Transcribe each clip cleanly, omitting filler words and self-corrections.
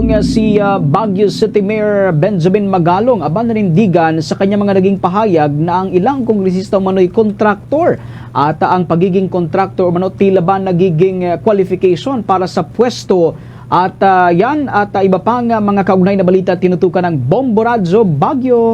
itong si Baguio City Mayor Benjamin Magalong nanindigan sa kanyang mga naging pahayag na ang ilang kongresista umano'y kontraktor at ang pagiging kontraktor umano tila ba nagiging qualification para sa pwesto at yan at iba pang mga kaugnay na balita tinutukan ng Bombo Radyo Baguio.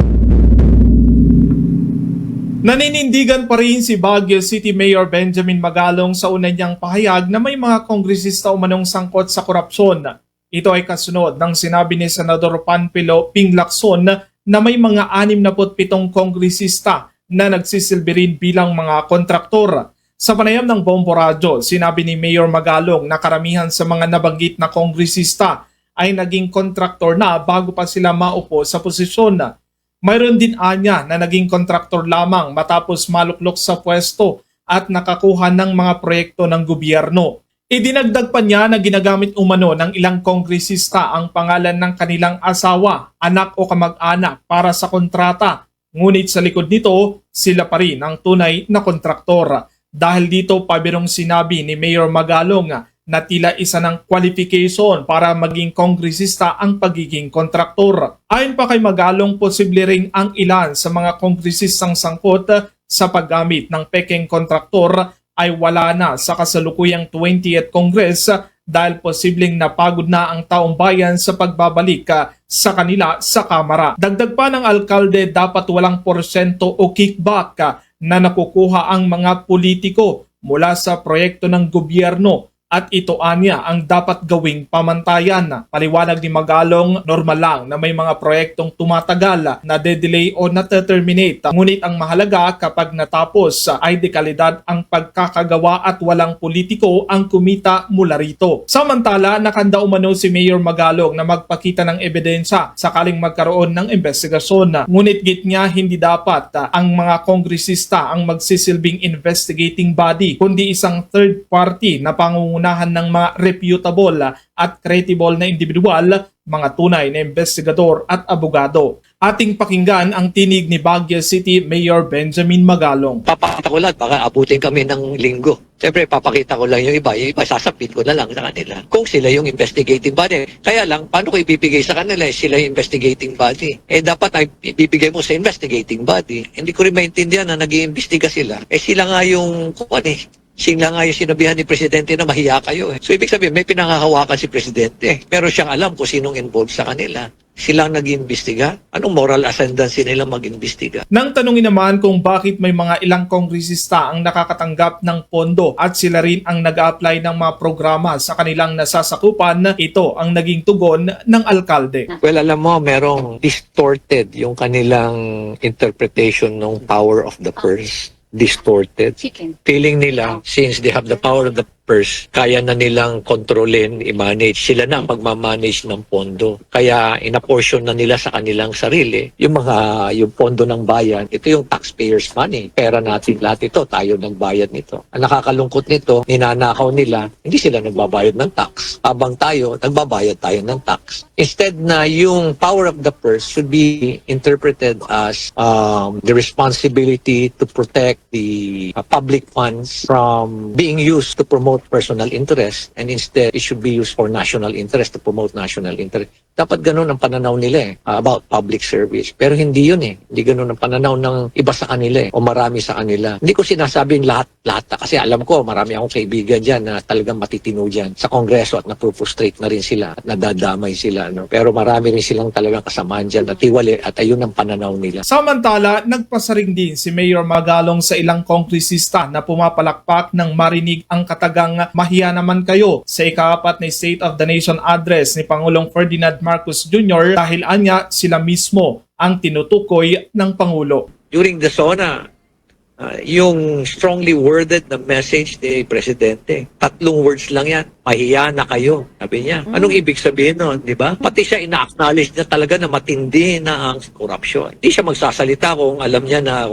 Naninindigan pa rin si Baguio City Mayor Benjamin Magalong sa una niyang pahayag na may mga kongresista umanong sangkot sa korupsyon. Ito ay kasunod ng sinabi ni Senador Panfilo Ping Lacson na may mga 67 kongresista na nagsisilbi rin bilang mga kontraktor. Sa panayam ng Bombo Radyo, sinabi ni Mayor Magalong na karamihan sa mga nabanggit na kongresista ay naging kontraktor na bago pa sila maupo sa posisyon. Mayroon din anya na naging kontraktor lamang matapos maluklok sa pwesto at nakakuha ng mga proyekto ng gobyerno. Idinagdag pa niya na ginagamit umano ng ilang kongresista ang pangalan ng kanilang asawa, anak o kamag-anak para sa kontrata. Ngunit sa likod nito, sila pa rin ang tunay na kontraktor. Dahil dito, pabirong sinabi ni Mayor Magalong na tila isa ng qualification para maging kongresista ang pagiging kontraktor. Ayon pa kay Magalong, posible ring ang ilan sa mga kongresistang sangkot sa paggamit ng pekeng kontraktor ay wala na sa kasalukuyang 20th Congress dahil posibleng napagod na ang taong bayan sa pagbabalik sa kanila sa Kamara. Dagdag pa ng alkalde, dapat walang porsyento o kickback na nakukuha ang mga politiko mula sa proyekto ng gobyerno at ito anya ang dapat gawing pamantayan. Paliwanag ni Magalong, normal lang na may mga proyektong tumatagal na de-delay o na-terminate. Ngunit ang mahalaga kapag natapos ay de kalidad ang pagkakagawa at walang politiko ang kumita mula rito. Samantala, nakanda umano si Mayor Magalong na magpakita ng ebidensya sakaling magkaroon ng investigasyon. Ngunit git niya hindi dapat ang mga kongresista ang magsisilbing investigating body kundi isang third party na pangungunahan ng mga reputable at credible na individual, mga tunay na investigador at abogado. Ating pakinggan ang tinig ni Baguio City Mayor Benjamin Magalong. Papakita ko lang, baka abutin kami ng linggo. Siyempre, papakita ko lang yung iba sasapit ko na lang sa kanila. Kung sila yung investigating body. Kaya lang, paano ko ibibigay sa kanila? Sila yung investigating body. Dapat ay ibibigay mo sa investigating body. Hindi ko rin maintindihan na nag-iimbestiga sila. Sila nga yung sila nga yung sinabihan ni Presidente na mahiya kayo. So, ibig sabihin, may pinangahawakan si Presidente. Pero siyang alam kung sinong involved sa kanila. Silang nag-iimbestiga? Anong moral ascendancy nila mag-iimbestiga? Nang tanungin naman kung bakit may mga ilang kongresista ang nakakatanggap ng pondo at sila rin ang nag-a-apply ng mga programa sa kanilang nasasakupan, ito ang naging tugon ng alkalde. Well, alam mo, merong distorted yung kanilang interpretation ng power of the purse. Distorted. Feeling nila, since they have the power of the purse, kaya na nilang kontrolin, i-manage. Sila na ang magmamanage ng pondo. Kaya inaportion na nila sa kanilang sarili yung pondo ng bayan. Ito yung taxpayers' money. Pera natin lahat ito. Tayo nagbayad nito. Ang nakakalungkot nito, ninanakaw nila, hindi sila nagbabayad ng tax. Habang tayo, nagbabayad tayo ng tax. Instead na yung power of the purse should be interpreted as the responsibility to protect the public funds from being used to promote personal interest, and instead it should be used for national interest, to promote national interest. Dapat ganun ang pananaw nila about public service. Pero hindi yun Hindi ganun ang pananaw ng iba sa kanila o marami sa kanila. Hindi ko sinasabing lahat kasi alam ko marami akong kaibigan dyan na talagang matitino dyan sa Kongreso at napufrustrate na rin sila at nadadamay sila. Pero marami rin silang talagang kasamaan dyan at tiwali at ayun ang pananaw nila. Samantala, nagpasaring din si Mayor Magalong sa ilang kongresista na pumapalakpak ng marinig ang katagang mahiya naman kayo sa ika-4 na State of the Nation address ni Pangulong Ferdinand Marcos Jr. dahil anya sila mismo ang tinutukoy ng Pangulo. During the SONA, yung strongly worded na message ni Presidente, 3 words lang yan. Mahiya na kayo, sabi niya. Anong ibig sabihin nun, di ba? Pati siya ina-acknowledge niya talaga na matindi na ang corruption. Hindi siya magsasalita kung alam niya na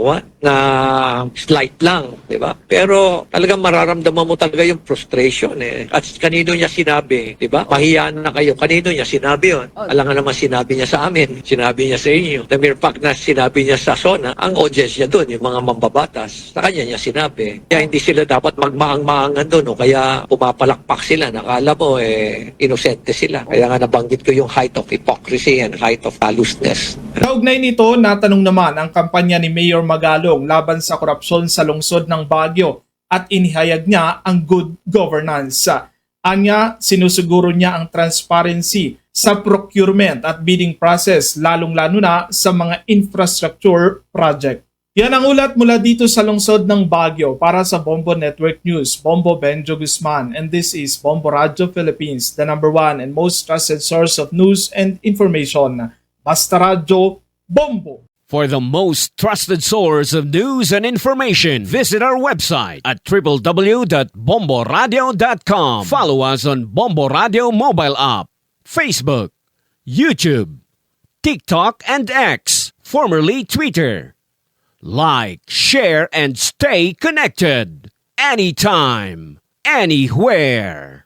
slight lang, di ba? Pero talagang mararamdaman mo talaga yung frustration At kanino niya sinabi, di ba? Mahiya na kayo. Kanino niya sinabi yun? Alam nga naman sinabi niya sa amin, sinabi niya sa inyo. The mere fact na sinabi niya sa SONA, ang audience niya doon, yung mga mambabatas, sa kanya niya sinabi. Kaya hindi sila dapat magmaang-maangan doon, kaya pumapalakpak sila nila, nakala mo inosente sila. Kaya nga nabanggit ko yung height of hypocrisy and height of callousness. Kaugnay nito, natanong naman ang kampanya ni Mayor Magalong laban sa korupsyon sa lungsod ng Baguio at inihayag niya ang good governance. Anya, sinusuguro niya ang transparency sa procurement at bidding process, lalong-lalo na sa mga infrastructure project. Yan ang ulat mula dito sa lungsod ng Baguio. Para sa Bombo Network News, Bombo Benjo Guzman, and this is Bombo Radio Philippines, the #1 and most trusted source of news and information. Basta Radio, Bombo! For the most trusted source of news and information, visit our website at www.bomboradio.com. Follow us on Bombo Radio mobile app, Facebook, YouTube, TikTok, and X, formerly Twitter. Like, share, and stay connected. Anytime, anywhere.